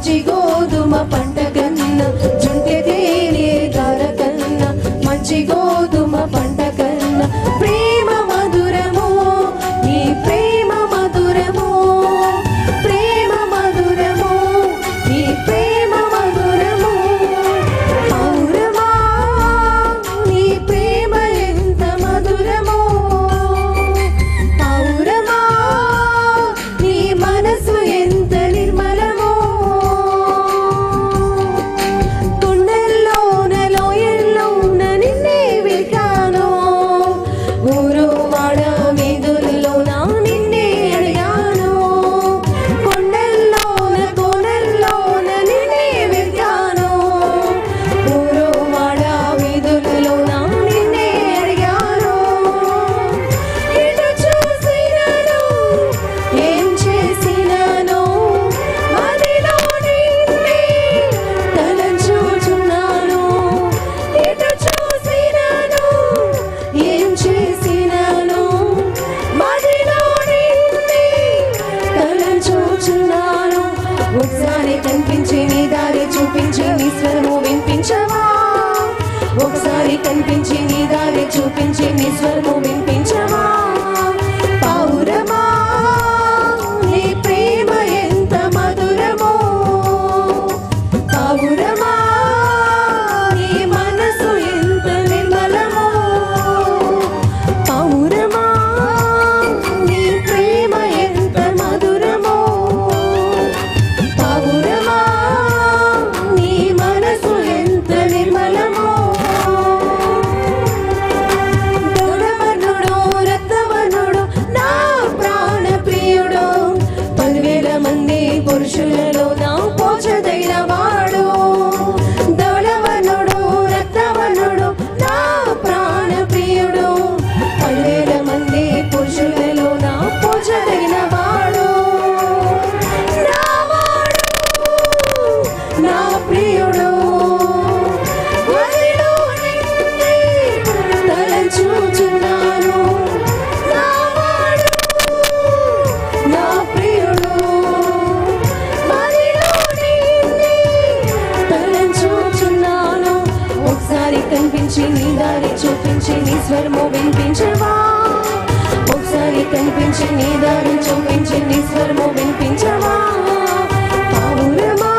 మంచి గోధుమ పంట కన్నా, జుంటె తేనె ధార కన్నా, మంచి గోధుమ పంట కన్నా ప్రేమ మధురము, నీ ప్రేమ మధురము, ప్రేమ మధురము, నీ ప్రేమ మధురము. పౌరమా నీ ప్రేమ ఎంత మధురమో, పౌరమా నీ మనసు ఎంత నిర్మలమో. కొండల్లోన లోయల్లోన నిన్నే వెతికాను, ఊరు వాడ వీధుల్లోన నిన్నే అడిగాను. కొండల్లోన కోనల్లోన నిన్నే వెతికాను, ఊరు వాడ వీధుల్లోన నిన్నే అడిగాను. ఎటు చూసినాను ఏం చేసినాను, మదిలో నిన్నే తలంచుచున్నాను. ఎటు చూసినాను ఏం చేసినాను, మదిలో నిన్నే తలంచుచున్నాను. ఒకసారి కనిపించి నీ దారి చూపించి నీ స్వరము వినిపించవా, ఒకసారి కనిపించి నీ దారి చూపించి నీ స్వరము వినిపించవా. పౌరమా నీ ప్రేమ ఎంత మధురమో, పౌరమా నీ మనసు ఎంత నిర్మలమో. పౌరమా నీ ప్రేమ ఎంత మధురమో, పౌరమా నీ మనసు ఎంత నిర్మలమో. దొడవనుడు రత్నవనుడు నా ప్రాణ ప్రియుడు, 10,000 మంది పురుషులలో నా పోచదైన వాడు. దొడవనుడు రత్నవనుడు నా ప్రాణ ప్రియుడు, 10,000 మంది పురుషులలో నా పోచదైన వాడు. నా వాడు నా ప్రియుడు, మదిలో నిన్నే తలంచుచున్నాను. నా వాడు నా ప్రియుడు, మదిలో నిన్నే తలంచుచున్నాను. ఒకసారి కనిపించి నీ దారి చూపించి నీ స్వరము వినిపించవా, ఒకసారి కనిపించి నీ దారి చూపించి నీ స్వరము వినిపించవా. పౌరమా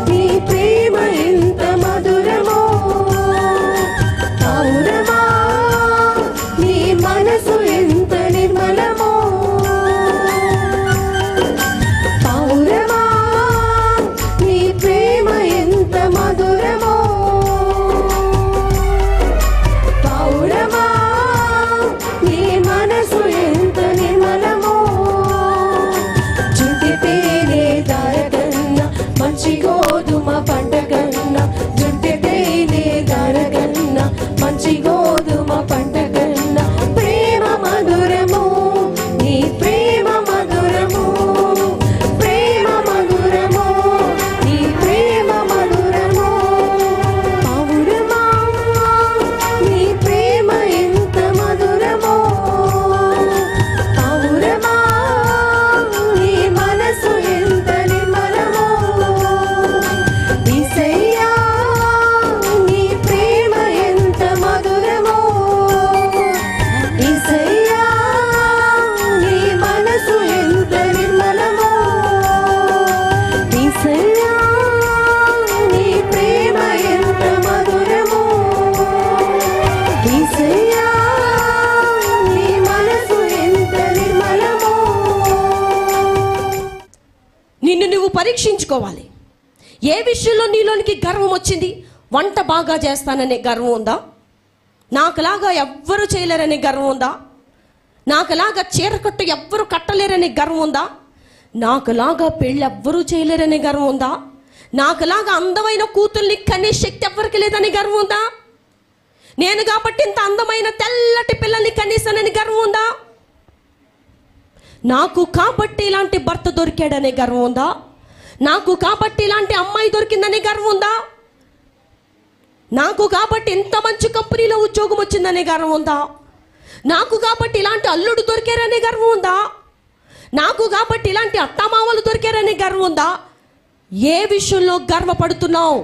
నీ ప్రేమ ఎంత మధురమో, పౌరమా నీ మనసు ఎంత నిర్మలమో. పౌరమా నీ ప్రేమ ఎంత మధురమో, పౌరమా నీ మనసు ఎంత నిర్మలమో. జుంటి తేనె ధార కన్నా, మంచి గోధుమ పంట కన్నా, జుంటి తేనె ధార కన్నా, మంచి గోధుమ పంట కన్నా ప్రేమ మధురము, నీ ప్రేమ మధురము, ప్రేమ మధురము, నీ ప్రేమ మధురము. పౌరమా నీ ప్రేమ ఎంత మధురమో, పౌరమా నీ మనసు ఎంత నిర్మలమో. యేసయ్యా నీ ప్రేమ ఎంత మధురమో, యేసయ్యా నీ మనసు ఎంత నిర్మలమో. యేసయ్యా నీ ప్రేమ ఎంత మధురమో, యేసయ్యా నీ మనసు ఎంత నిర్మలమో. నిన్ను నువ్వు పరీక్షించుకోవాలి. ఏ విషయంలో నీలోనికి గర్వం వచ్చింది? వంట బాగా చేస్తాననే గర్వం ఉందా? నాకులాగా ఎవ్వరు చేయలేరనే గర్వం ఉందా? నాకులాగా చీరకట్టు ఎవ్వరు కట్టలేరనే గర్వం ఉందా? నాకులాగా పెళ్ళి ఎవ్వరూ చేయలేరనే గర్వం ఉందా? నాకులాగా అందమైన కూతుర్ని కనే శక్తి ఎవ్వరికి లేదనే గర్వం ఉందా? నేను కాబట్టి ఇంత అందమైన తెల్లటి పిల్లల్ని కనీసానని గర్వం ఉందా? నాకు కాబట్టి ఇలాంటి భర్త దొరికాడనే గర్వం ఉందా? నాకు కాబట్టి ఇలాంటి అమ్మాయి దొరికిందనే గర్వం ఉందా? నాకు కాబట్టి ఇంత మంచి కంపెనీలో ఉద్యోగం వచ్చిందనే గర్వం ఉందా? నాకు కాబట్టి ఇలాంటి అల్లుడు దొరికారనే గర్వం ఉందా? నాకు కాబట్టి ఇలాంటి అత్తమామలు దొరికారనే గర్వం ఉందా? ఏ విషయంలో గర్వపడుతున్నావు?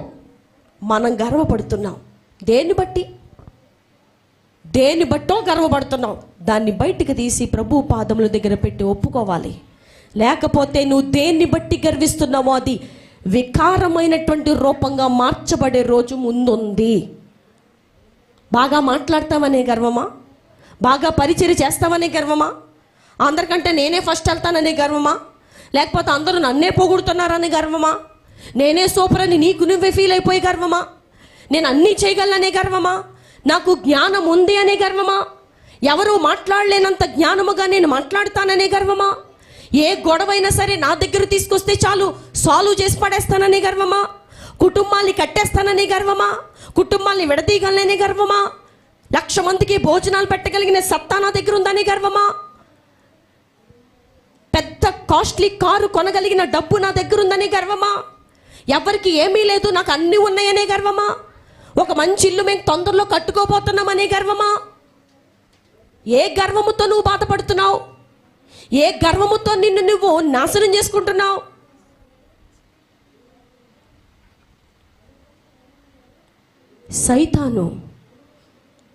మనం గర్వపడుతున్నాం దేన్ని బట్టి? దేన్ని బట్టో గర్వపడుతున్నాం. దాన్ని బయటికి తీసి ప్రభు పాదముల దగ్గర పెట్టి ఒప్పుకోవాలి. లేకపోతే నువ్వు దేన్ని బట్టి గర్విస్తున్నావో అది వికారమైనటువంటి రూపంగా మార్చబడే రోజు ముందుంది. బాగా మాట్లాడతామనే గర్వమా? బాగా పరిచయం చేస్తామనే గర్వమా? అందరికంటే నేనే ఫస్ట్ వెళ్తాననే గర్వమా? లేకపోతే అందరూ నన్నే పొగుడుతున్నారనే గర్వమా? నేనే సూపర్ అని నీకు నువ్వే ఫీల్ అయిపోయే గర్వమా? నేను అన్నీ చేయగలననే గర్వమా? నాకు జ్ఞానం ఉంది అనే గర్వమా? ఎవరు మాట్లాడలేనంత జ్ఞానముగా నేను మాట్లాడతాననే గర్వమా? ఏ గొడవైనా సరే నా దగ్గర తీసుకొస్తే చాలు సాల్వ్ చేసి పడేస్తాననే గర్వమా? కుటుంబాన్ని కట్టేస్తాననే గర్వమా? కుటుంబాన్ని విడదీయగలననే గర్వమా? 1,00,000 మందికి భోజనాలు పెట్టగలిగిన సత్తా నా దగ్గర ఉందనే గర్వమా? పెద్ద కాస్ట్లీ కారు కొనగలిగిన డబ్బు నా దగ్గర ఉందనే గర్వమా? ఎవరికి ఏమీ లేదు నాకు అన్నీ ఉన్నాయనే గర్వమా? ఒక మంచి ఇల్లు మేము తొందరలో కట్టుకోబోతున్నామనే గర్వమా? ఏ గర్వముతో నువ్వు బాధపడుతున్నావు? ఏ గర్వముతో నిన్ను నువ్వు నాశనం చేసుకుంటున్నావు? సైతాను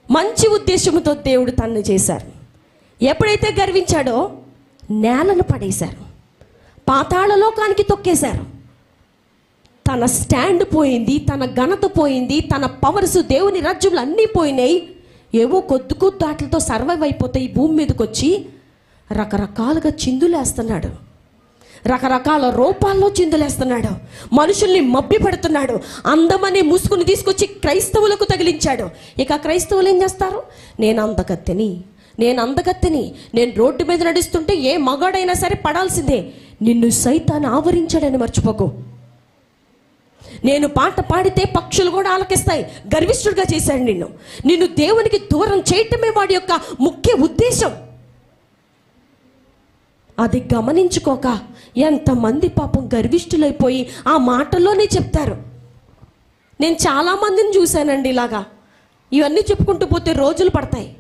మంచి ఉద్దేశంతో దేవుడు తన్ను చేశారు. ఎప్పుడైతే గర్వించాడో నేలను పడేశారు, పాతాళ లోకానికి తొక్కేశారు. తన స్టాండ్ పోయింది, తన ఘనత పోయింది, తన పవర్స్ దేవుని రాజ్యంలో అన్నీ పోయినాయి. ఏవో కొద్ది కొద్ది ఆటలతో సర్వైవ్ అయిపోతాయి. ఈ భూమి మీదకి వచ్చి రకరకాలుగా చిందులేస్తున్నాడు, రకరకాల రూపాల్లో చిందులేస్తున్నాడు, మనుషుల్ని మభ్య పెడుతున్నాడు. అందమనే ముసుగుని తీసుకొచ్చి క్రైస్తవులకు తగిలించాడు. ఇక క్రైస్తవులు ఏం చేస్తారు? నేను అందగత్తెని, నేను రోడ్డు మీద నడుస్తుంటే ఏ మగాడైనా సరే పడాల్సిందే. నిన్ను సైతాను ఆవరించాడని మర్చిపోకు. నేను పాట పాడితే పక్షులు కూడా ఆలకిస్తాయి. గర్విష్ఠుడిగా చేశాడు నిన్ను దేవునికి దూరం చేయటమే వాడి యొక్క ముఖ్య ఉద్దేశం. అది గమనించుకోక ఎంతమంది పాపం గర్విష్ఠులైపోయి ఆ మాటల్లోనే చెప్తారు. నేను చాలామందిని చూశానండి ఇలాగా. ఇవన్నీ చెప్పుకుంటూ పోతే రోజులు పడతాయి.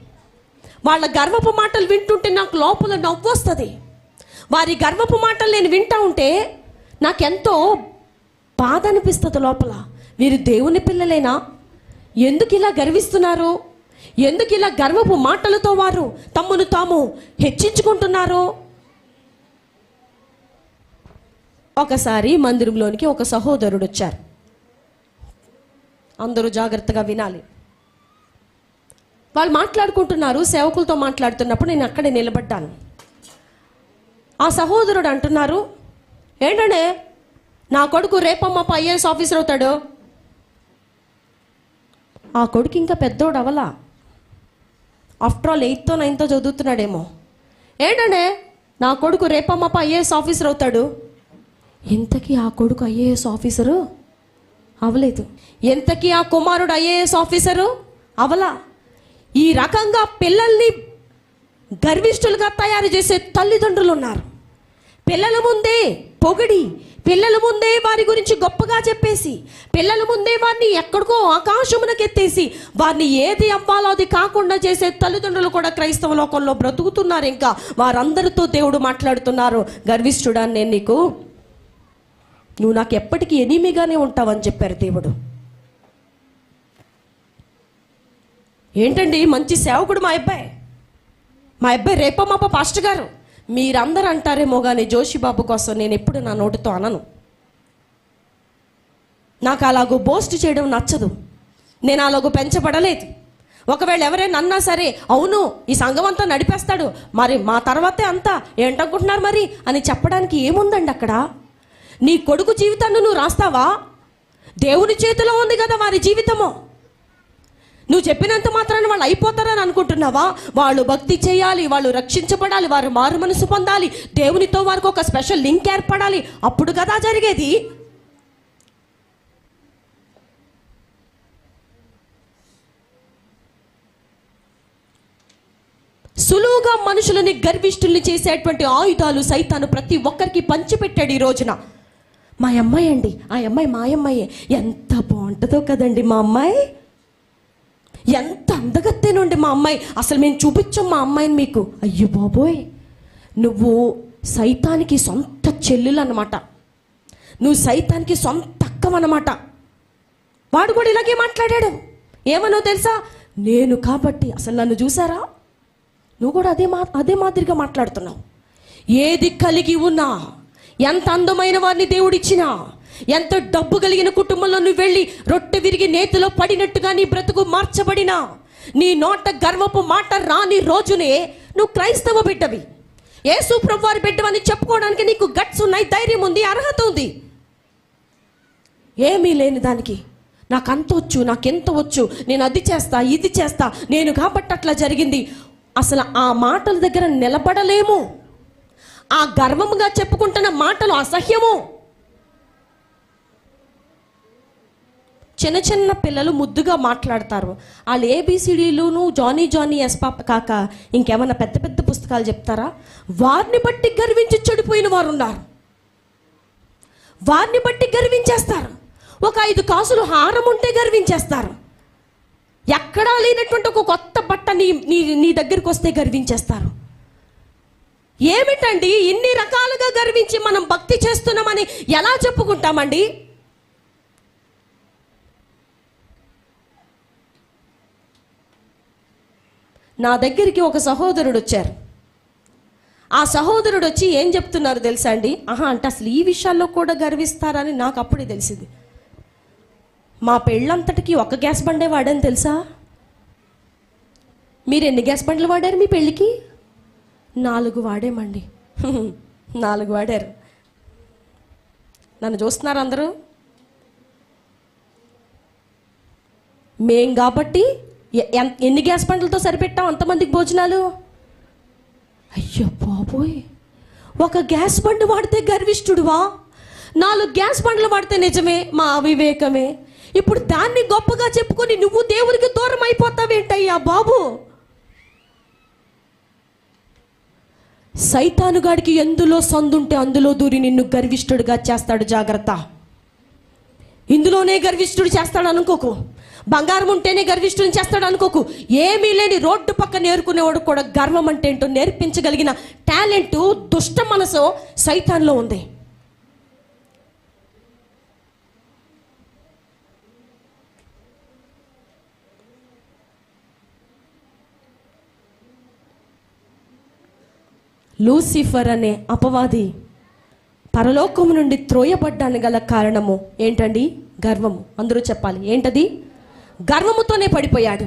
వాళ్ళ గర్వపు మాటలు వింటుంటే నాకు లోపల నవ్వు వస్తుంది. వారి గర్వపు మాటలు నేను వింటూ ఉంటే నాకెంతో బాధ అనిపిస్తుంది లోపల. వీరు దేవుని పిల్లలేనా? ఎందుకు ఇలా గర్విస్తున్నారు? ఎందుకు ఇలా గర్వపు మాటలతో వారు తమ్మును తాము హెచ్చించుకుంటున్నారు? ఒకసారి మందిరంలోనికి ఒక సహోదరుడు వచ్చారు. అందరూ జాగ్రత్తగా వినాలి. వాళ్ళు మాట్లాడుకుంటున్నారు. సేవకులతో మాట్లాడుతున్నప్పుడు నేను అక్కడే నిలబడ్డాను. ఆ సహోదరుడు అంటున్నారు, ఏంటంటే నా కొడుకు రేపమ్మ ఐఏఎస్ ఆఫీసర్ అవుతాడు. ఆ కొడుకు ఇంకా పెద్దోడు అవలా. After all 8th 9th చదువుతున్నాడేమో. ఏంటంటే నా కొడుకు రేపమ్మ ఐఏఎస్ ఆఫీసర్ అవుతాడు. ఎంతకీ ఆ కొడుకు ఐఏఎస్ ఆఫీసరు అవలేదు. ఎంతకీ ఆ కుమారుడు ఐఏఎస్ ఆఫీసరు అవలా. ఈ రకంగా పిల్లల్ని గర్విష్ఠులుగా తయారు చేసే తల్లిదండ్రులు ఉన్నారు. పిల్లల ముందే పొగిడి, పిల్లల ముందే వారి గురించి గొప్పగా చెప్పేసి, పిల్లల ముందే వారిని ఎక్కడికో ఆకాశమునకెత్తేసి వారిని ఏది అవ్వాలో అది కాకుండా చేసే తల్లిదండ్రులు కూడా క్రైస్తవ లోకంలో బ్రతుకుతున్నారు. ఇంకా వారందరితో దేవుడు మాట్లాడుతున్నారు, గర్విష్ఠుడా నువ్వు నాకు ఎప్పటికీ ఎనిమిగానే ఉంటావని చెప్పారు దేవుడు. ఏంటండి మంచి సేవకుడు మా అబ్బాయి రేపమ్మ పాస్టర్ గారు. మీరందరూ అంటారేమో కానీ జోషిబాబు కోసం నేను ఎప్పుడు నా నోటితో అనను. నాకు అలాగూ బోస్ట్ చేయడం నచ్చదు. నేను అలాగూ పెంచబడలేదు. ఒకవేళ ఎవరైనా అన్నా సరే, అవును ఈ సంఘం అంతా నడిపేస్తాడు, మరి మా తర్వాతే అంతా ఏంటనుకుంటున్నారు మరి అని చెప్పడానికి ఏముందండి అక్కడ? నీ కొడుకు జీవితాన్ని నువ్వు రాస్తావా? దేవుని చేతిలో ఉంది కదా వారి జీవితము. నువ్వు చెప్పినంత మాత్రాన వాళ్ళు అయిపోతారని అనుకుంటున్నావా? వాళ్ళు భక్తి చేయాలి, వాళ్ళు రక్షించబడాలి, వారు మారు మనసు పొందాలి, దేవునితో వారికి ఒక స్పెషల్ లింక్ ఏర్పడాలి. అప్పుడు కదా జరిగేది. సులువుగా మనుషులని గర్విష్ఠుల్ని చేసేటువంటి ఆయుధాలు సైతాను ప్రతి ఒక్కరికి పంచిపెట్టాడు ఈ రోజున. మా అమ్మాయి అండి, ఆ అమ్మాయి మా అమ్మాయి, ఎంత బాగుంటుందో కదండి మా అమ్మాయి, ఎంత అందగత్తేనండి మా అమ్మాయి, అసలు మేము చూపించాం మా అమ్మాయిని మీకు. అయ్యో బాబోయ్, నువ్వు సైతానికి సొంత చెల్లెలు అన్నమాట. నువ్వు సైతానికి సొంత అక్కమన్నమాట. వాడు కూడా ఇలాగే మాట్లాడాడు. ఏమనో తెలుసా? నేను కాబట్టి. అసలు నన్ను చూసారా? నువ్వు కూడా అదే మాదిరిగా మాట్లాడుతున్నావు. ఏది కలిగి ఉన్నా, ఎంత అందమైన వారిని దేవుడిచ్చినా, ఎంత డబ్బు కలిగిన కుటుంబంలో నువ్వు వెళ్ళి రొట్టె విరిగి నేతిలో పడినట్టుగా నీ బ్రతుకు మార్చబడినా, నీ నోట గర్వపు మాట రాని రోజునే నువ్వు క్రైస్తవ బిడ్డవి, యేసు ప్రభువారి బిడ్డవని చెప్పుకోవడానికి నీకు గట్స్ ఉన్నాయి, ధైర్యం ఉంది, అర్హత ఉంది. ఏమీ లేని దానికి నాకు అంత వచ్చు, నాకెంత వచ్చు, నేను అది చేస్తా, ఇది చేస్తా, నేను కాబట్టి అట్లా జరిగింది. అసలు ఆ మాటల దగ్గర నిలబడలేము. ఆ గర్వముగా చెప్పుకుంటున్న మాటలు అసహ్యము. చిన్న చిన్న పిల్లలు ముద్దుగా మాట్లాడతారు. వాళ్ళు ఏబిసిడీలును జానీ ఎస్ పాప కాక ఇంకేమన్నా పెద్ద పెద్ద పుస్తకాలు చెప్తారా? వారిని బట్టి గర్వించి చెడిపోయిన వారు ఉన్నారు. వారిని బట్టి గర్వించేస్తారు. ఒక 5 కాసులు హారం ఉంటే గర్వించేస్తారు. ఎక్కడా లేనటువంటి ఒక కొత్త బట్ట నీ దగ్గరికి వస్తే గర్వించేస్తారు. ఏమిటండి ఇన్ని రకాలుగా గర్వించి మనం భక్తి చేస్తున్నామని ఎలా చెప్పుకుంటామండి? నా దగ్గరికి ఒక సహోదరుడు వచ్చారు. ఆ సహోదరుడు వచ్చి ఏం చెప్తున్నారు తెలుసా అండి? అంటే అసలు ఈ విషయాల్లో కూడా గర్విస్తారని నాకు అప్పుడే తెలిసింది. మా పెళ్ళంతటికి ఒక గ్యాస్ బండే వాడని తెలుసా? మీరు ఎన్ని గ్యాస్ బండ్లు వాడారు మీ పెళ్ళికి? 4 వాడామండి. 4 వాడారు. నన్ను చూస్తున్నారు అందరూ. మేం కాబట్టి ఎన్ని గ్యాస్ బండ్లతో సరిపెట్టాం అంతమందికి భోజనాలు? అయ్యో బాబోయ్, ఒక గ్యాస్ బండ్ వాడితే గర్విష్ఠుడువా? 4 గ్యాస్ బండ్లు వాడితే నిజమే, మా అవివేకమే. ఇప్పుడు దాన్ని గొప్పగా చెప్పుకొని నువ్వు దేవునికి దూరం అయిపోతావేంటయ్యా బాబు? సైతానుగాడికి ఎందులో సందుంటే అందులో దూరి నిన్ను గర్విష్ఠుడిగా చేస్తాడు. జాగ్రత్త. ఇందులోనే గర్విష్ఠుడు చేస్తాడు అనుకోకు. బంగారం ఉంటేనే గర్విష్ఠుని చేస్తాడు అనుకోకు. ఏమీ లేని రోడ్డు పక్కన నేర్చుకునేవాడు కూడా గర్వం అంటే ఏంటో నేర్పించగలిగిన టాలెంట్, దుష్ట మనసు సైతాన్లో ఉంది. లూసిఫర్ అనే అపవాది పరలోకము నుండి త్రోయబడ్డానికి గల కారణము ఏంటండి? గర్వము. అందరూ చెప్పాలి ఏంటది? గర్వముతోనే పడిపోయాడు.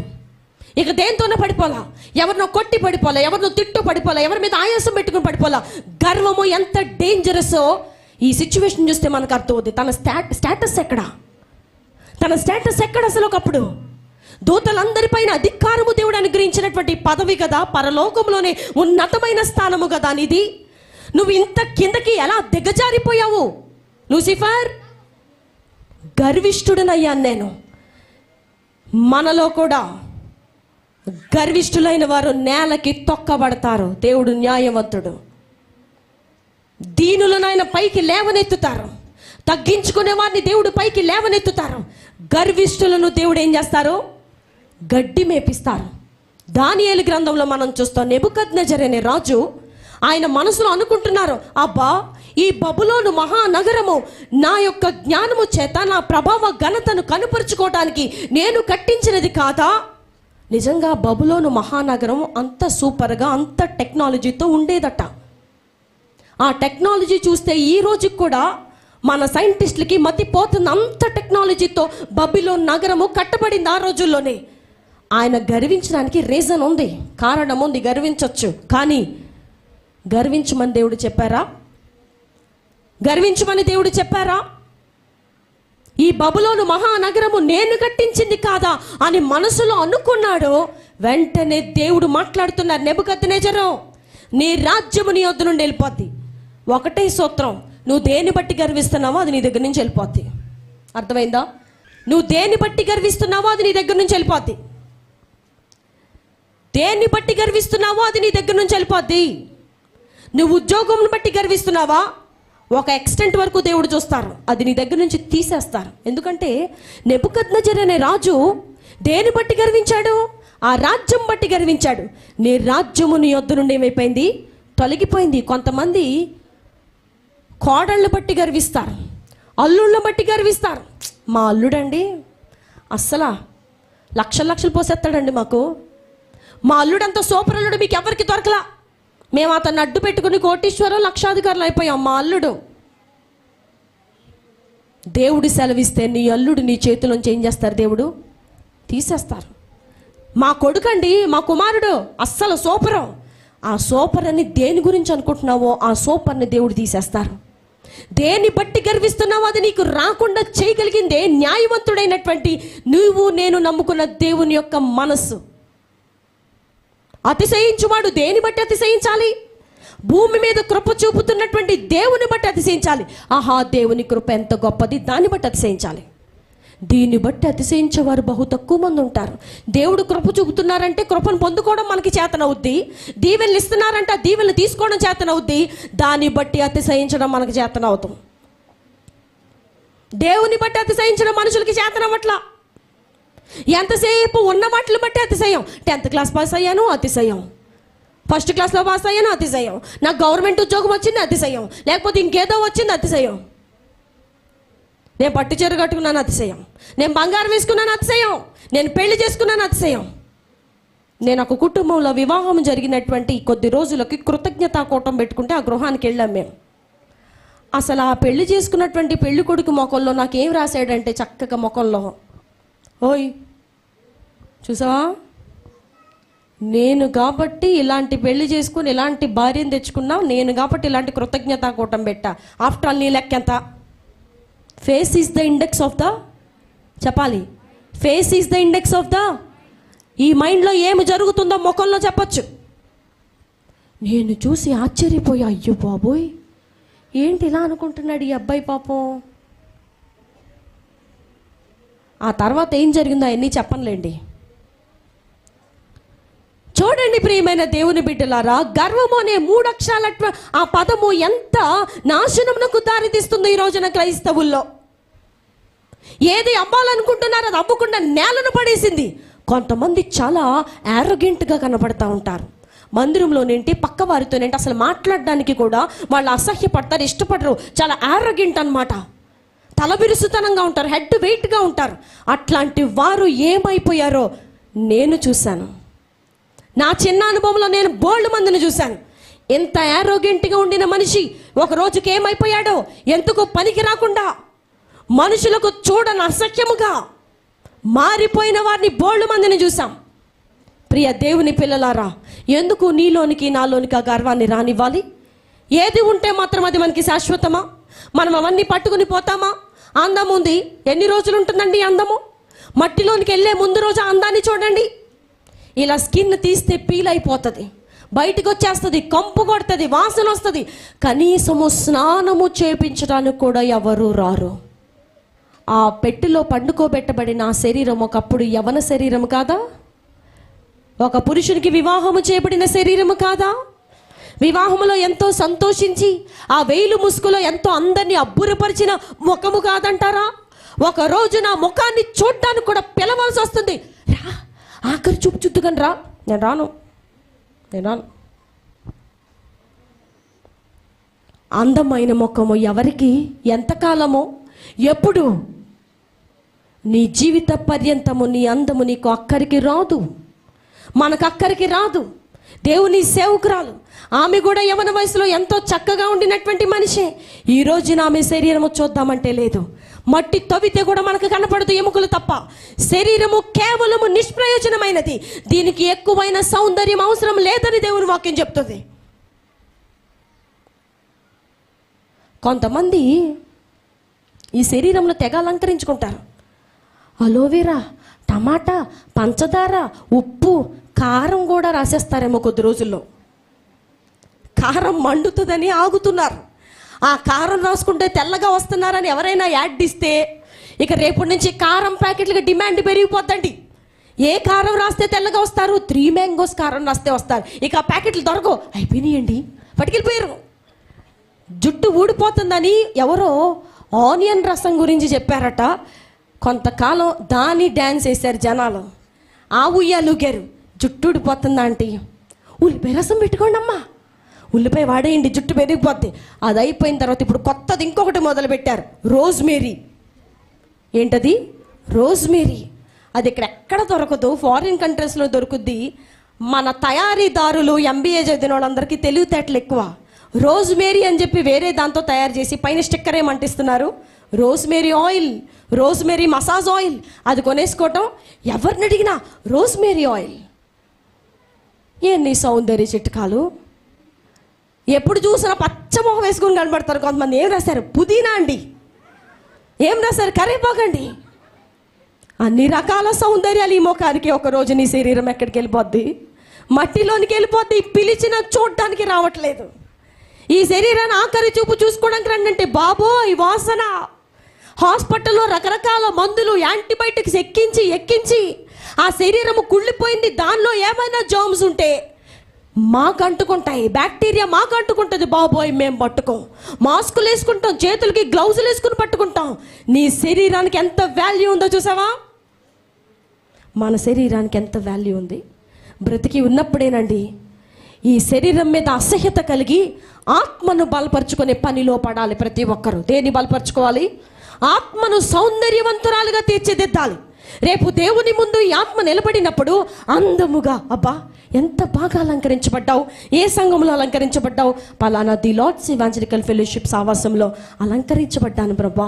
ఇక దేంతోనే పడిపోలా. ఎవరినో కొట్టి పడిపోలా, ఎవరినో తిట్టు పడిపోలా, ఎవరి మీద ఆయాసం పెట్టుకుని పడిపోలా. గర్వము ఎంత డేంజరసో ఈ సిచ్యువేషన్ చూస్తే మనకు అర్థమవుతుంది. తన స్టేటస్ ఎక్కడ? తన స్టేటస్ ఎక్కడ అసలు? ఒకప్పుడు దూతలందరిపైన అధికారము దేవుడు అనుగ్రహించినటువంటి పదవి కదా, పరలోకంలోనే ఉన్నతమైన స్థానము కదా నీది. నువ్వు ఇంత కిందకి ఎలా దిగజారిపోయావు లూసిఫర్? గర్విష్ఠుడనయ్యాను నేను. మనలో కూడా గర్విష్ఠులైన వారు నేలకి తొక్కబడతారు. దేవుడు న్యాయవంతుడు. దీనులనైన పైకి లేవనెత్తుతారు. తగ్గించుకునే వారిని దేవుడు పైకి లేవనెత్తుతారు. గర్విష్ఠులను దేవుడు ఏం చేస్తారు? గడ్డి మేపిస్తారు. దానియేలు గ్రంథంలో మనం చూస్తాం. నెబుకద్నెజర్ అనే రాజు ఆయన మనసులో అనుకుంటున్నారు, అబ్బా ఈ బబులోను మహానగరము నా యొక్క జ్ఞానము చేత నా ప్రభావ ఘనతను కనుపరుచుకోవడానికి నేను కట్టించినది కాదా? నిజంగా బబులోను మహానగరం అంత సూపర్గా అంత టెక్నాలజీతో ఉండేదట. ఆ టెక్నాలజీ చూస్తే ఈ రోజుకి కూడా మన సైంటిస్టులకి మతిపోతుంది. అంత టెక్నాలజీతో బబులోను నగరము కట్టబడింది ఆ రోజుల్లోనే. ఆయన గర్వించడానికి రీజన్ ఉంది, కారణం ఉంది, గర్వించవచ్చు. కానీ గర్వించమని దేవుడు చెప్పారా? గర్వించమని దేవుడు చెప్పారా? ఈ బబులోను మహానగరము నేను కట్టించింది కాదా అని మనసులో అనుకున్నాడు. వెంటనే దేవుడు మాట్లాడుతున్నారు, నెబుకద్నెజరు నీ రాజ్యము నీ వద్ద నుండి వెళ్ళిపోద్ది. ఒకటే సూత్రం, నువ్వు దేన్ని బట్టి గర్విస్తున్నావో అది నీ దగ్గర నుంచి వెళ్ళిపోద్ది. అర్థమైందా? నువ్వు దేన్ని బట్టి గర్విస్తున్నావో అది నీ దగ్గర నుంచి వెళ్ళిపోద్ది. దేన్ని బట్టి గర్విస్తున్నావో అది నీ దగ్గర నుంచి వెళ్ళిపోద్ది. నువ్వు ఉద్యోగం బట్టి గర్విస్తున్నావా? ఒక ఎక్స్టెంట్ వరకు దేవుడు చూస్తారు, అది నీ దగ్గర నుంచి తీసేస్తారు. ఎందుకంటే నెబుకద్నెజర్ అనే రాజు దేని బట్టి గర్వించాడు? ఆ రాజ్యం బట్టి గర్వించాడు. నీ రాజ్యము నీ యొద్ద నుండి ఏమైపోయింది? తొలగిపోయింది. కొంతమంది కోడళ్ళు బట్టి గర్విస్తారు, అల్లుళ్ళ బట్టి గర్విస్తారు. మా అల్లుడండి అస్సలా లక్షలు పోసేస్తాడండి మాకు. మా అల్లుడంతా సూపర్ అల్లుడు, మీకు ఎవరికి దొరకలా. మేము అతన్ని అడ్డు పెట్టుకుని కోటీశ్వరం లక్షాధికారులు అయిపోయాం. మా అల్లుడు. దేవుడు సెలవిస్తే నీ అల్లుడు నీ చేతిలోంచి ఏం చేస్తారు? దేవుడు తీసేస్తారు. మా కొడుకండి, మా కుమారుడు అస్సలు సూపరు. ఆ సూపర్ అని దేని గురించి అనుకుంటున్నావో ఆ సూపర్ని దేవుడు తీసేస్తారు. దేన్ని బట్టి గర్విస్తున్నావో అది నీకు రాకుండా చేయగలిగిందే న్యాయవంతుడైనటువంటి నువ్వు నేను నమ్ముకున్న దేవుని యొక్క మనస్సు. అతిశయించువాడు దేని బట్టి అతిశయించాలి? భూమి మీద కృప చూపుతున్నటువంటి దేవుని బట్టి అతిశయించాలి. ఆహా, దేవుని కృప ఎంత గొప్పది, దాన్ని బట్టి అతిశయించాలి. దీన్ని బట్టి అతిశయించేవారు బహు తక్కువ మంది ఉంటారు. దేవుడు కృప చూపుతున్నారంటే కృపను పొందుకోవడం మనకి చేతనవుద్ది. దీవెనలు ఇస్తున్నారంటే ఆ దీవెనలు తీసుకోవడం చేతనవుద్ది. దాన్ని బట్టి అతిశయించడం మనకు చేతనవుతాం. దేవుని బట్టి అతిశయించడం మనుషులకి చేతనవ్వట్లా. ఎంతసేపు ఉన్న వాటిని బట్టి అతిశయం. 10th క్లాస్ పాస్ అయ్యాను, అతిశయం. 1st క్లాస్లో పాస్ అయ్యాను, అతిశయం. నాకు గవర్నమెంట్ ఉద్యోగం వచ్చింది, అతిశయం. లేకపోతే ఇంకేదో వచ్చింది, అతిశయం. నేను పట్టు చీర కట్టుకున్నాను, అతిశయం. నేను బంగారం వేసుకున్నాను, అతిశయం. నేను పెళ్లి చేసుకున్నాను, అతిశయం. నేను ఒక కుటుంబంలో వివాహం జరిగినటువంటి కొద్ది రోజులకి కృతజ్ఞతా కూటం పెట్టుకుంటే ఆ గృహానికి వెళ్ళాం మేము. అసలు ఆ పెళ్లి చేసుకున్నటువంటి పెళ్లి కొడుకు ముఖంలో నాకేం రాశాడంటే చక్కగా ముఖంలో, ఓయ్ చూసావా, నేను కాబట్టి ఇలాంటి పెళ్లి చేసుకుని ఇలాంటి భార్యను తెచ్చుకున్నా, నేను కాబట్టి ఇలాంటి కృతజ్ఞతా కూటం పెట్టా. ఆఫ్టర్ ఆల్ నీ లెక్కెంత? Face is the index of the, చెప్పాలి, face is the index of the, ఈ మైండ్లో ఏమి జరుగుతుందో ముఖంలో చెప్పచ్చు. నేను చూసి ఆశ్చర్యపోయా, అయ్యో బాబోయ్ ఏంటి ఇలా అనుకుంటున్నాడు ఈ అబ్బాయి పాపం. ఆ తర్వాత ఏం జరిగిందో అవన్నీ చెప్పనులేండి. చూడండి ప్రియమైన దేవుని బిడ్డలారా, గర్వము అనే 3 అక్షరాల ఆ పదము ఎంత నాశనమునకు దారితీస్తుందో ఈ రోజున క్రైస్తవుల్లో. ఏది అమ్మాలనుకుంటున్నారో అది అమ్మకుండా నేలను పడేసింది. కొంతమంది చాలా యారోగెంట్గా కనబడతా ఉంటారు. మందిరంలోనేంటి పక్క వారితోనేంటి అసలు మాట్లాడడానికి కూడా వాళ్ళు అసహ్యపడతారు, ఇష్టపడరు. చాలా యారోగెంట్ అన్నమాట. తలబిరుసుతనంగా ఉంటారు, హెడ్ వెయిట్గా ఉంటారు. అట్లాంటి వారు ఏమైపోయారో నేను చూశాను. నా చిన్న అనుభవంలో నేను బోల్డ్ మందిని చూశాను. ఎంత యారోగెంట్గా ఉండిన మనిషి ఒక రోజుకి ఏమైపోయాడో, ఎందుకు పనికి రాకుండా మనుషులకు చూడని అసఖ్యముగా మారిపోయిన వారిని బోల్డ్ మందిని చూసాం. ప్రియ దేవుని పిల్లలారా, ఎందుకు నీలోనికి నాలోనికి ఆ గర్వాన్ని రానివ్వాలి? ఏది ఉంటే మాత్రం అది మనకి శాశ్వతమా? మనం అవన్నీ పట్టుకుని పోతామా? అందం ఉంది, ఎన్ని రోజులు ఉంటుందండి అందము? మట్టిలోనికి వెళ్ళే ముందు రోజు అందాన్ని చూడండి. ఇలా స్కిన్ తీస్తే పీల్ అయిపోతుంది, బయటకు వచ్చేస్తుంది, కంపు కొడుతుంది, వాసన వస్తుంది. కనీసము స్నానము చేపించడానికి కూడా ఎవరు రారు. ఆ పెట్టెలో పండుకోబెట్టబడిన ఆ శరీరం ఒకప్పుడు యవన శరీరం కాదా? ఒక పురుషునికి వివాహము చేయబడిన శరీరము కాదా? వివాహములో ఎంతో సంతోషించి ఆ వేలు ముసుగులో ఎంతో అందరినీ అబ్బురపరిచిన ముఖము కాదంటారా? ఒక రోజు నా ముఖాన్ని చూడటానికి కూడా పిలవాల్సి వస్తుంది. రా, ఆఖరి చూపు చుద్దుకని రా. నేను రాను. అందమైన ముఖము ఎవరికి, ఎంతకాలమో, ఎప్పుడు? నీ జీవిత పర్యంతము నీ అందము నీకు అక్కడికి రాదు, మనకు అక్కడికి రాదు. దేవుని సేవకురాలు ఆమె కూడా యవన వయసులో ఎంతో చక్కగా ఉండినటువంటి మనిషే. ఈ రోజున ఆమె శరీరము చూద్దామంటే లేదు. మట్టి తవ్వితే కూడా మనకు కనపడదు, ఎముకలు తప్ప. శరీరము కేవలము నిష్ప్రయోజనమైనది, దీనికి ఎక్కువైన సౌందర్యం అవసరం లేదని దేవుని వాక్యం చెప్తుంది. కొంతమంది ఈ శరీరంలో తెగ అలంకరించుకుంటారు. అలోవెరా, టమాటా, పంచదార, ఉప్పు, కారం కూడా రాసేస్తారేమో కొద్ది రోజుల్లో. కారం మండుతుందని ఆగుతున్నారు. ఆ కారం రాసుకుంటే తెల్లగా వస్తున్నారని ఎవరైనా యాడ్ ఇస్తే ఇక రేపటి నుంచి కారం ప్యాకెట్లకు డిమాండ్ పెరిగిపోద్దండి. ఏ కారం రాస్తే తెల్లగా వస్తారు? 3 మ్యాంగోస్ కారం రాస్తే వస్తారు. ఇక ఆ ప్యాకెట్లు దొరకవు, అయిపోయినాయండి, పట్టుకెళ్ళిపోయారు. జుట్టు ఊడిపోతుందని ఎవరో ఆనియన్ రసం గురించి చెప్పారట. కొంతకాలం దాని డ్యాన్స్ వేశారు జనాలు, ఆ ఉయ్యాలుగారు. జుట్టు ఊడిపోతుందా అంటే ఉల్లిపాయ రసం పెట్టుకోండి అమ్మా, ఉల్లిపాయ వాడేయండి, జుట్టు పెరిగిపోద్ది. అది అయిపోయిన తర్వాత ఇప్పుడు కొత్తది ఇంకొకటి మొదలుపెట్టారు, రోజ్మేరీ. ఏంటది? రోజ్మేరీ. అది ఇక్కడ ఎక్కడ దొరకదు, ఫారిన్ కంట్రీస్లో దొరుకుద్ది. మన తయారీదారులు MBA చదివిన వాళ్ళందరికీ తెలివితేటలు ఎక్కువ. రోజ్మేరీ అని చెప్పి వేరే దాంతో తయారు చేసి పైన స్టిక్కర్ ఏమంటిస్తున్నారు, rosemary oil, rosemary massage oil. అది కొనేసుకోవటం, ఎవరిని అడిగినా రోజ్మేరీ ఆయిల్. ఎన్ని సౌందర్య చిట్కాలు! ఎప్పుడు చూసినా పచ్చమొహం వేసుకుని కనబడతారు కొంతమంది. ఏం రాశారు? పుదీనా అండి. ఏం రాశారు? కరివేపాకండి. అన్ని రకాల సౌందర్యాలు ఈ ముఖానికి. ఒకరోజు నీ శరీరం ఎక్కడికి వెళ్ళిపోద్ది? మట్టిలోనికి వెళ్ళిపోద్ది. పిలిచిన చూడటానికి రావట్లేదు. ఈ శరీరాన్ని ఆఖరి చూపు చూసుకోవడానికి రండి అంటే బాబోయ్ వాసన. హాస్పిటల్లో రకరకాల మందులు, యాంటీబయాటిక్స్ ఎక్కించి ఆ శరీరము కుళ్ళిపోయింది. దానిలో ఏమైనా జర్మ్స్ ఉంటే మాకు అంటుకుంటాయి, బ్యాక్టీరియా మాకు అంటుకుంటుంది. బాబోయ్ మేము పట్టుకోం, మాస్కులు వేసుకుంటాం, చేతులకి గ్లౌజులు వేసుకుని పట్టుకుంటాం. నీ శరీరానికి ఎంత వాల్యూ ఉందో చూసావా? మన శరీరానికి ఎంత వాల్యూ ఉంది. బ్రతికి ఉన్నప్పుడేనండి ఈ శరీరం మీద అసహ్యత కలిగి ఆత్మను బలపరుచుకునే పనిలో పడాలి ప్రతి ఒక్కరు. దేన్ని బలపరుచుకోవాలి? ఆత్మను సౌందర్యవంతురాలుగా తీర్చిదిద్దాలి. రేపు దేవుని ముందు ఈ ఆత్మ నిలబడినప్పుడు అందముగా, అబ్బా ఎంత బాగా అలంకరించబడ్డావు, ఏ సంఘంలో అలంకరించబడ్డావు? పలానా ది లార్డ్స్ ఇవాంజలికల్ ఫెలోషిప్ సావాసంలో అలంకరించబడ్డాను ప్రభా.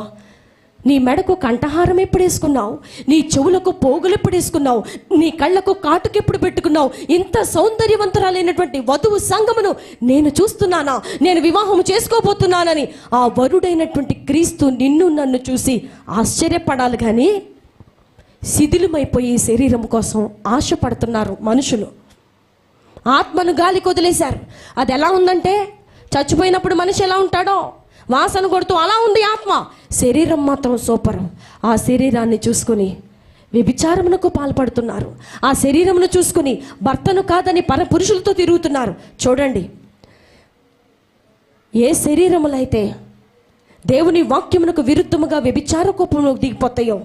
నీ మెడకు కంఠహారం ఎప్పుడు వేసుకున్నావు? నీ చెవులకు పోగులు ఎప్పుడు వేసుకున్నావు? నీ కళ్ళకు కాటుకు ఎప్పుడు పెట్టుకున్నావు? ఇంత సౌందర్యవంతురాలైనటువంటి వధువు సంఘమును నేను చూస్తున్నానా? నేను వివాహం చేసుకోబోతున్నానని ఆ వరుడైనటువంటి క్రీస్తు నిన్ను నన్ను చూసి ఆశ్చర్యపడాలి. కానీ శిథిలమైపోయి శరీరం కోసం ఆశపడుతున్నారు మనుషులు. ఆత్మను గాలికి వదిలేశారు. అది ఎలా ఉందంటే, చచ్చిపోయినప్పుడు మనిషి ఎలా ఉంటాడో వాసన కొడుతూ అలా ఉంది ఆత్మ. శరీరం మాత్రం సూపర్. ఆ శరీరాన్ని చూసుకుని వ్యభిచారమునకు పాల్పడుతున్నారు. ఆ శరీరమును చూసుకుని భర్తను కాదని పరపురుషులతో తిరుగుతున్నారు. చూడండి, ఏ శరీరములు అయితే దేవుని వాక్యమునకు విరుద్ధముగా వ్యభిచార కోపంలో దిగిపోతాయో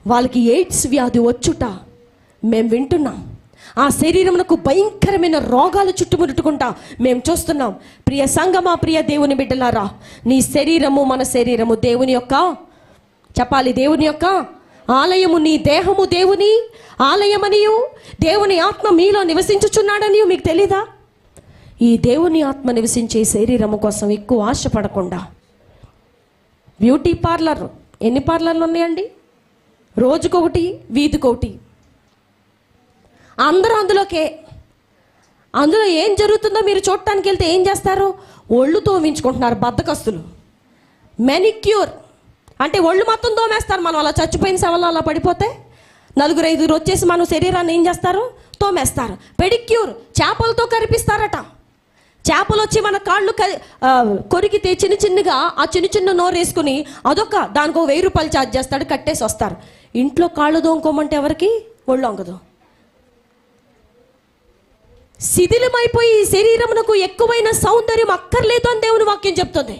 వాళ్ళకి ఎయిడ్స్ వ్యాధి వచ్చుట మేము వింటున్నాం. ఆ శరీరమునకు భయంకరమైన రోగాలు చుట్టుముట్టుకుంటా మేము చూస్తున్నాం. ప్రియ సంగమా, ప్రియ దేవుని బిడ్డలారా, నీ శరీరము మన శరీరము దేవుని యొక్క, చెప్పాలి, దేవుని యొక్క ఆలయము. నీ దేహము దేవుని ఆలయమనియు దేవుని ఆత్మ మీలో నివసించుచున్నాడని మీకు తెలీదా? ఈ దేవుని ఆత్మ నివసించే శరీరము కోసం ఎక్కువ ఆశపడకుండా బ్యూటీ పార్లర్, ఎన్ని పార్లర్లు ఉన్నాయండి? రోజుకొకటి, వీధికొకటి. అందరూ అందులో ఏం జరుగుతుందో మీరు చూడటానికి వెళ్తే ఏం చేస్తారు? ఒళ్ళు తోమించుకుంటున్నారు బద్ధకస్తులు. మెనిక్యూర్ అంటే ఒళ్ళు మొత్తం తోమేస్తారు. మనం అలా చచ్చిపోయిన శవాలు అలా పడిపోతే 4-5 వచ్చేసి మన శరీరాన్ని ఏం చేస్తారు? తోమేస్తారు. పెడిక్యూర్ చేపలతో కరిపిస్తారట. చేపలు వచ్చి మన కాళ్ళు కొరికితే చిన్నగా ఆ చిన్న నోరు వేసుకుని దానికి 1000 రూపాయలు ఛార్జ్ చేస్తాడు, కట్టేసి వస్తారు. ఇంట్లో కాళ్ళు దోముకోమంటే ఎవరికి ఒళ్ళు వంగదు. శిథిలమైపోయి ఈ శరీరమునకు ఎక్కువైన సౌందర్యం అక్కర్లేదు అని దేవుని వాక్యం చెప్తుంది.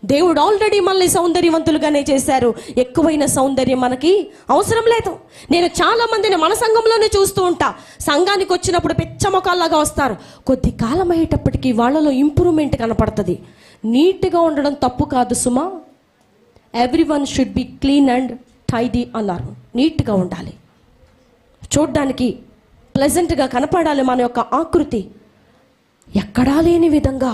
దేవుడు ఆల్రెడీ మనల్ని సౌందర్యవంతులుగానే చేశారు. ఎక్కువైన సౌందర్యం మనకి అవసరం లేదు. నేను చాలా మందిని మన సంఘంలోనే చూస్తూ ఉంటా. సంఘానికి వచ్చినప్పుడు పెచ్చ మొక్కల్లాగా వస్తారు. కొద్ది కాలం అయ్యేటప్పటికీ వాళ్ళలో ఇంప్రూవ్మెంట్ కనపడుతుంది. నీట్గా ఉండడం తప్పు కాదు సుమా. Everyone should be clean and tidy అన్నారు. నీట్గా ఉండాలి, చూడ్డానికి ప్లెజెంట్గా కనపడాలి. మన యొక్క ఆకృతి ఎక్కడా లేని విధంగా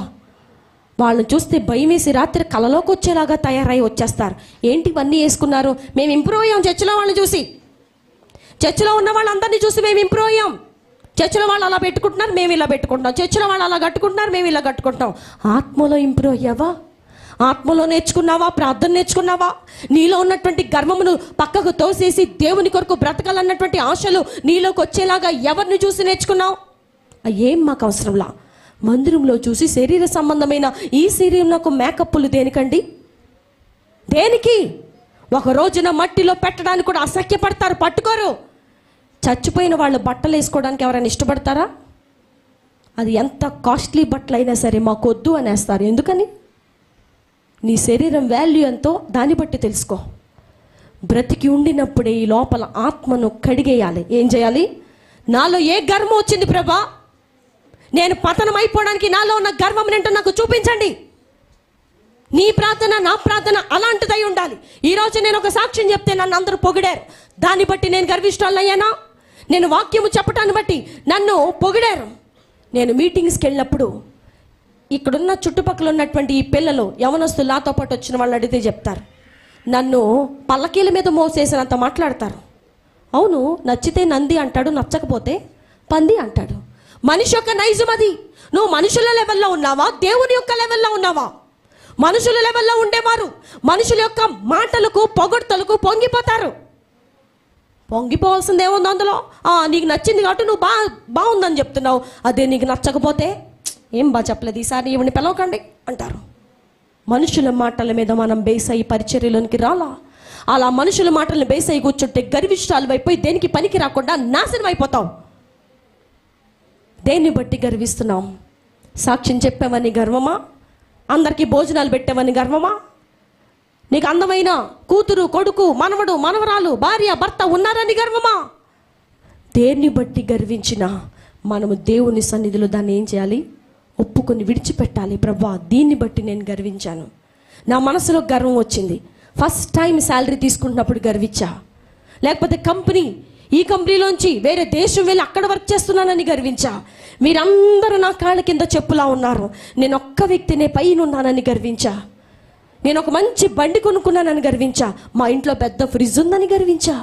వాళ్ళని చూస్తే భయం వేసి రాత్రి కలలోకి వచ్చేలాగా తయారై వచ్చేస్తారు. ఏంటి ఇవన్నీ వేసుకున్నారు? మేము ఇంప్రూవ్ అయ్యాం. చర్చిలో వాళ్ళని చూసి, చర్చిలో ఉన్న వాళ్ళందరినీ చూసి మేము ఇంప్రూవ్ అయ్యాం. చర్చిలో వాళ్ళు అలా పెట్టుకుంటున్నారు, మేము ఇలా పెట్టుకుంటాం. చర్చిలో వాళ్ళు అలా కట్టుకుంటున్నారు, మేము ఇలా కట్టుకుంటాం. ఆత్మలో ఇంప్రూవ్ అయ్యావా? ఆత్మలో నేర్చుకున్నావా? ప్రార్థన నేర్చుకున్నావా? నీలో ఉన్నటువంటి గర్వమును పక్కకు తోసేసి దేవుని కొరకు బ్రతకాలన్నటువంటి ఆశలు నీలోకి వచ్చేలాగా ఎవరిని చూసి నేర్చుకున్నావు? ఏం మాకు అవసరంలా. మందిరంలో చూసి శరీర సంబంధమైన ఈ శరీరంలో మేకప్పులు దేనికండి? దేనికి? ఒక రోజున మట్టిలో పెట్టడానికి కూడా అసహ్యపడతారు, పట్టుకోరు. చచ్చిపోయిన వాళ్ళు బట్టలు వేసుకోవడానికి ఎవరైనా ఇష్టపడతారా? అది ఎంత కాస్ట్లీ బట్టలు అయినా సరే మాకొద్దు అనేస్తారు. ఎందుకని? నీ శరీరం వాల్యూ ఎంతో దాన్ని బట్టి తెలుసుకో. బ్రతికి ఉండినప్పుడే ఈ లోపల ఆత్మను కడిగేయాలి. ఏం చేయాలి? నాలో ఏ గర్వం వచ్చింది ప్రభా? నేను పతనం అయిపోవడానికి నాలో ఉన్న గర్వం ఏంటో నాకు చూపించండి. నీ ప్రార్థన నా ప్రార్థన అలాంటిదై ఉండాలి. ఈరోజు నేను ఒక సాక్ష్యం చెప్తే నన్ను అందరూ పొగిడారు, దాన్ని బట్టి నేను గర్విష్ఠులయ్యానా? నేను వాక్యము చెప్పటాన్ని బట్టి నన్ను పొగిడారు. నేను మీటింగ్స్కి వెళ్ళినప్పుడు ఇక్కడున్న చుట్టుపక్కల ఉన్నటువంటి ఈ పిల్లలు యవనస్తులు నాతో పాటు వచ్చిన వాళ్ళు అడిగితే చెప్తారు, నన్ను పల్లకీల మీద మోసేసినంత మాట్లాడతారు. అవును, నచ్చితే నంది అంటాడు, నచ్చకపోతే పంది అంటాడు. మనిషి యొక్క నైజం అది. నువ్వు మనుషుల లెవెల్లో ఉన్నావా, దేవుని యొక్క లెవెల్లో ఉన్నావా? మనుషుల లెవెల్లో ఉండేవారు మనుషుల యొక్క మాటలకు పొగడ్తలకు పొంగిపోతారు. పొంగిపోవాల్సింది ఏముంది అందులో? నీకు నచ్చింది కాబట్టి నువ్వు బాగుందని చెప్తున్నావు, అదే నీకు నచ్చకపోతే ఏం చెప్పలేదు, ఈసారి ఈవిని పిలవకండి అంటారు. మనుషుల మాటల మీద మనం బేస్ అయ్యి పరిచర్యలోనికి రాలా. అలా మనుషుల మాటలను బేస్ అయ్యి కూర్చుంటే గర్విష్ఠాలు అయిపోయి దేనికి పనికి రాకుండా నాశనం అయిపోతావు. దేన్ని బట్టి గర్విస్తున్నాం? సాక్ష్యం చెప్పామని గర్వమా? అందరికీ భోజనాలు పెట్టామని గర్వమా? నీకు అందమైన కూతురు, కొడుకు, మనవడు, మనవరాలు, భార్య, భర్త ఉన్నారని గర్వమా? దేన్ని బట్టి గర్వించినా మనము దేవుని సన్నిధిలో దాన్ని ఏం చేయాలి? ఒప్పుకొని విడిచిపెట్టాలి. ప్రభువా, దీన్ని బట్టి నేను గర్వించాను. నా మనసులో గర్వం వచ్చింది. ఫస్ట్ టైం శాలరీ తీసుకుంటున్నప్పుడు గర్వించా, లేకపోతే ఈ కంపెనీలోంచి వేరే దేశం వెళ్ళి అక్కడ వర్క్ చేస్తున్నానని గర్వించా. మీరందరూ నా కాళ్ళ కింద చెప్పులా ఉన్నారు, నేను ఒక్క వ్యక్తినే పైన ఉన్నానని గర్వించా. నేను ఒక మంచి బండి కొనుక్కున్నానని గర్వించా. మా ఇంట్లో పెద్ద ఫ్రిడ్జ్ ఉందని గర్వించా.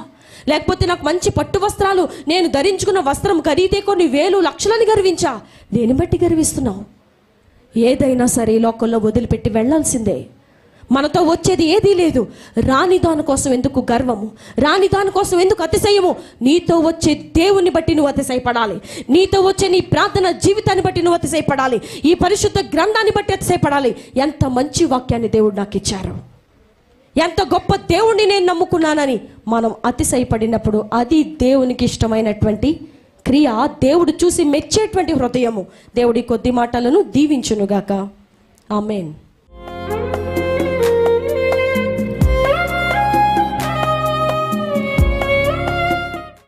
లేకపోతే నాకు మంచి పట్టు వస్త్రాలు, నేను ధరించుకున్న వస్త్రం ఖరీదే కొన్ని వేలు లక్షలని గర్వించా. దేని బట్టి గర్విస్తున్నావు? ఏదైనా సరే ఈ లోకంలో వదిలిపెట్టి వెళ్ళాల్సిందే. మనతో వచ్చేది ఏదీ లేదు. రాని దానికోసం ఎందుకు గర్వము? రాని దానికోసం ఎందుకు అతిశయము? నీతో వచ్చే దేవుని బట్టి నువ్వు అతిశయపడాలి. నీతో వచ్చే నీ ప్రార్థన జీవితాన్ని బట్టి నువ్వు అతిశయపడాలి. ఈ పరిశుద్ధ గ్రంథాన్ని బట్టి అతిశయపడాలి. ఎంత మంచి వాక్యాన్ని దేవుడు నాకు ఇచ్చారు, ఎంత గొప్ప దేవుణ్ణి నేను నమ్ముకున్నానని మనం అతిశయపడినప్పుడు అది దేవునికి ఇష్టమైనటువంటి క్రియ, దేవుడు చూసి మెచ్చేటువంటి హృదయము. దేవుడి కొద్ది మాటలను దీవించునుగాక. ఆమేన్.